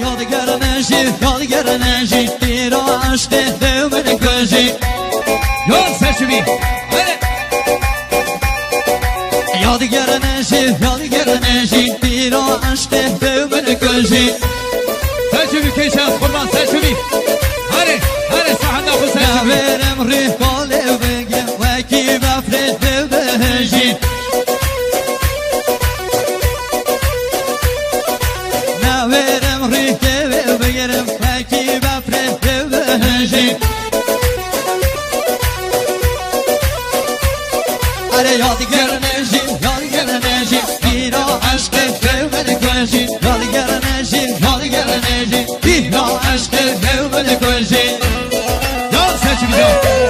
یادگر نجی تیرا عشق دو من کجی یاد سشوی یادگر نجی تیرا عشق دو من کجی سشوی کشم قربان سشوی هره سحنده خود سشوی نورم ریح باله بگم وکی بفرد دو بهجی نورم ریح دو بگرم وکی بفرد دو بهجی یادگر نجی تیرا عشق دو من کجی یادگر نجی تیرا عشق دو من کجی یا سچ بیدار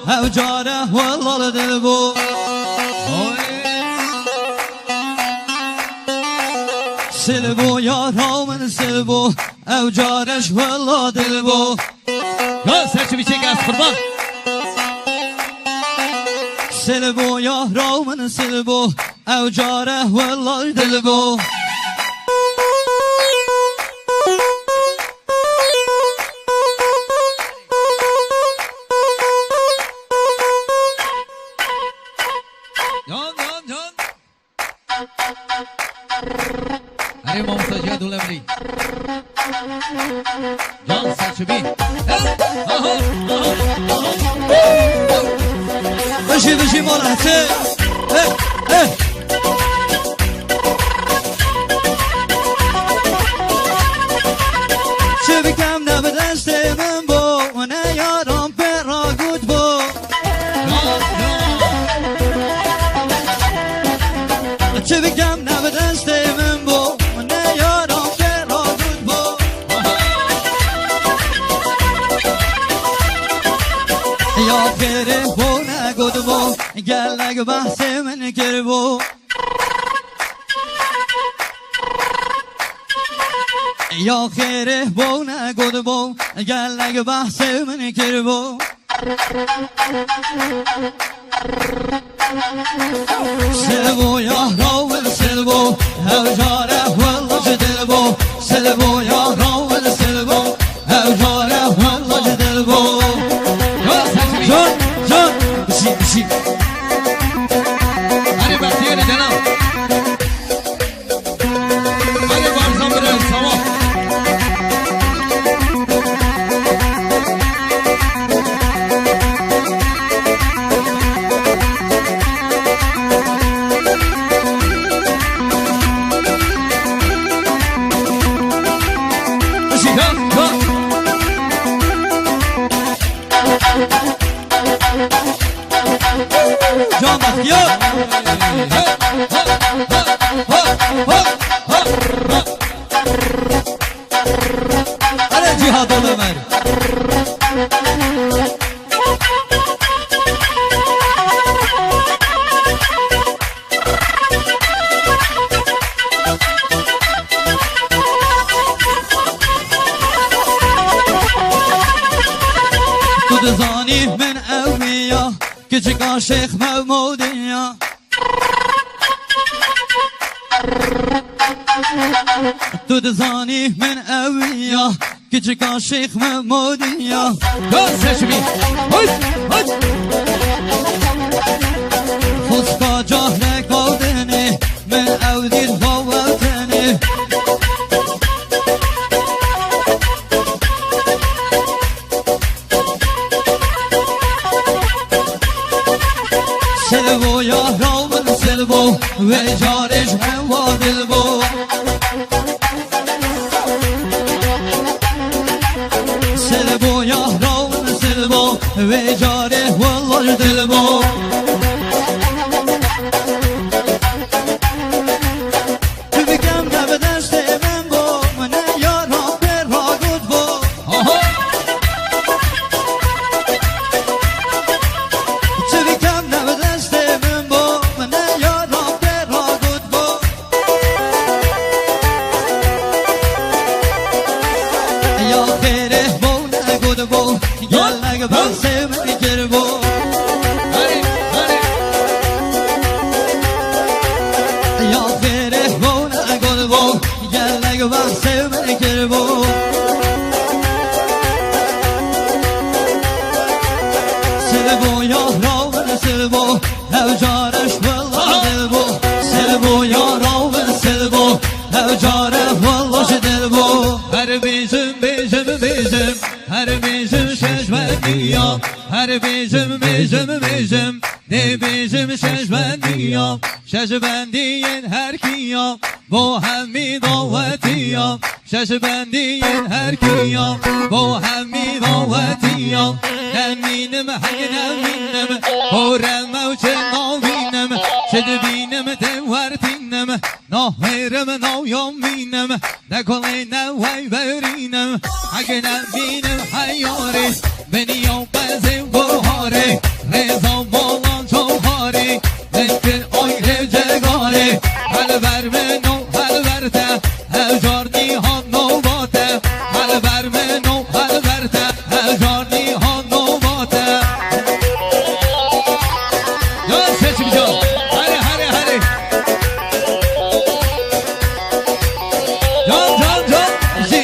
او جاره والله دل بو سلبو یارا من سلبو او جارش والله دل بو یا سرچه بیچه گست قربان سلبو یارا من سلبو او جاره والله دل بو Arima mustajia dulemli Can saçıbi Başı molatı Şebikam ne bedestemin bu Ne yaram pera gud bu Şebikam ne bedestemin bu یا خیره بو نگود بو گلگ بحث من کر بو یا خیره بو نگود بو گلگ بحث من کر بو سلبو یا راول سلبو او جاره والله دل بو سلبو یا راول سلبو او جاره والله دل بو جان بشی هره بطیاری جناب هره بارزان بره سوا بشی جان بختیار هره جهاد الامر تو دزانی من اویا küçük aşık Mevmudin ya Tut zani min evliya küçük aşık Mevmudin ya Göz seçmi Hıç Fuska cahre kaldini min evdin vavatini سلبو یا راول سلبو و جارش هوا دلبو سلبو یا راول سلبو و جاره والله دل بو تو بگم نب دست من بو من یارم پر را گود بو تو بگم نب دست من بو من یارم پر را گود بو یا خیره بو نگود بو گل بس من کربو یا خیره بو نگل بو گل بس من کربو سلبو یا راون سلبو او جارش والله دل بو سلبو یا راون سلبو او جاره والله دل بو هر بیزم بیزم بیزم هر بیزم ششبندیم هر بیزم بیزم بیزم ده بیزم ششبندیم ششبندین هر کیم با همی دعوتیم ششبندین هر کیم با همی دعوتیم نمینم حق نمینم خورم و چه نامینم چه دبینم تورتینم ناهرم نایامینم نکلی نوی برینم حق نمینم حیاره بنیام بزم بهاره رزا بالان چوهاره ذکر آیل جگاره حل بر منو حل برته هجار نیهان نوباته حل بر منو حل برته هجار نیهان نوباته یا سچ بیجا هره هره هره جان جان جان جی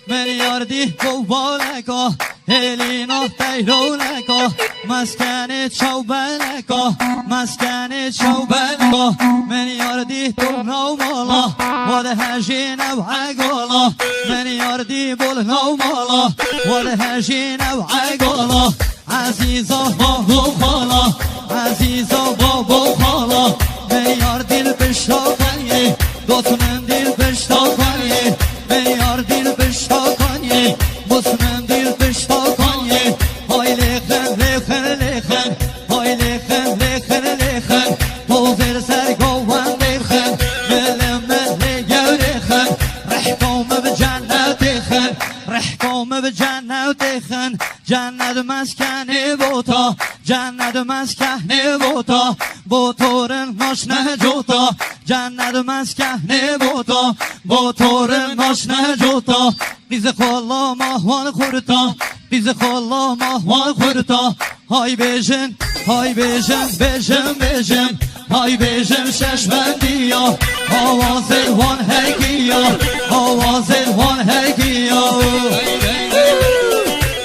میلیاردی گوالگاه هلینا تیرولگاه مسکن چوبلگاه مسکن چوبلگاه میلیاردی دونو مالا وده هجین و عگالا میلیاردی بولنو مالا وده هجین و عگالا عزیزا بابو خالا عزیزا بابو خالا میلیاردی بشتاقنی دوتونن دیل بشتاقنی میلیاردی بشتاقنی مسمن دیل بشتاقنی های لیخن لیخن لیخن های لیخن لیخن لیخن بوزر سرگوان لیخن ملم ملی گوریخن رحکوم بجنت خن رحکوم بجنت خن جنت مسکنی بوتا جنت مسکنی بوتا بوتورن ناشنه جوتا جنت مسکنی بوتا بوتورن ناشنه جوتا بیز خلا ماهوان خورتا بیز خلا ماهوان خورتا های بیجن های بیجن بیجن بیجن های بیجن ششبندیا آواز وان هرگیا آواز وان هرگیا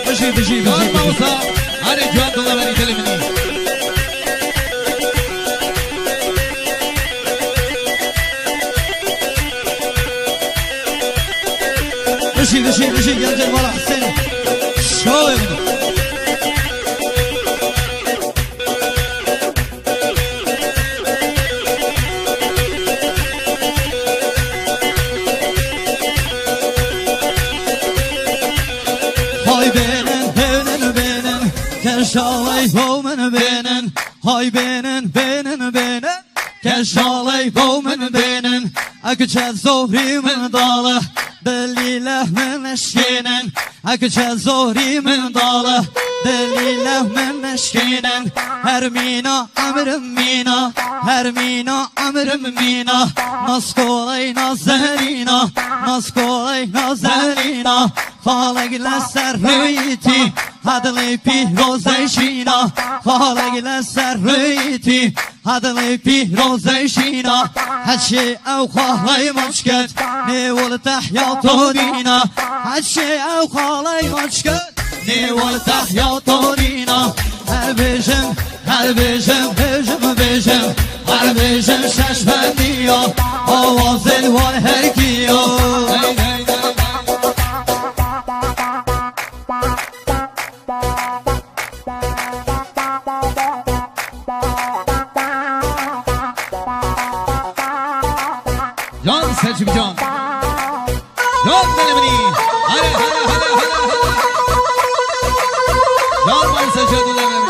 بشی بشی بشی هر جوان دولا بری کلمنی بشی بشی بشی گل والا حسین شو های بینن بینن بینن کشالای بومن بینن های بینن بینن بینن کشالای بومن بینن اگه چه زوری من داله دلیله من اشکینن اگه چه زوری من داله دلیله من اشکینن هر مینا امرم مینا هر مینا امرم مینا ناسکولای نازلینا ناسکولای نازلینا خالق لسر رویتی هدلی پیروزشینا خالق لسر رویتی هدلی پیروزشینا هشی او خالای مشکت نیول تحیاتو دینا هشی او خالای مشکت نیول تحیاتو دینا هر بیشم هر بیشم بیشم بیشم هر بیشم ششبندیا آواز الوان هرگیا زنی هره هره هره هره هره جان من سجاده دارم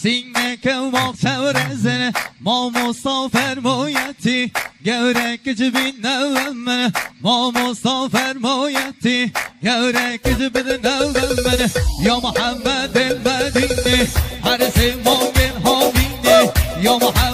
سینگ که وقت زنه ما مسافر مویتی گورک جبین نوم من ما مسافر مویتی گورک جبین نوم من یا محمد المدینه هر سیمان هامینه یا محمد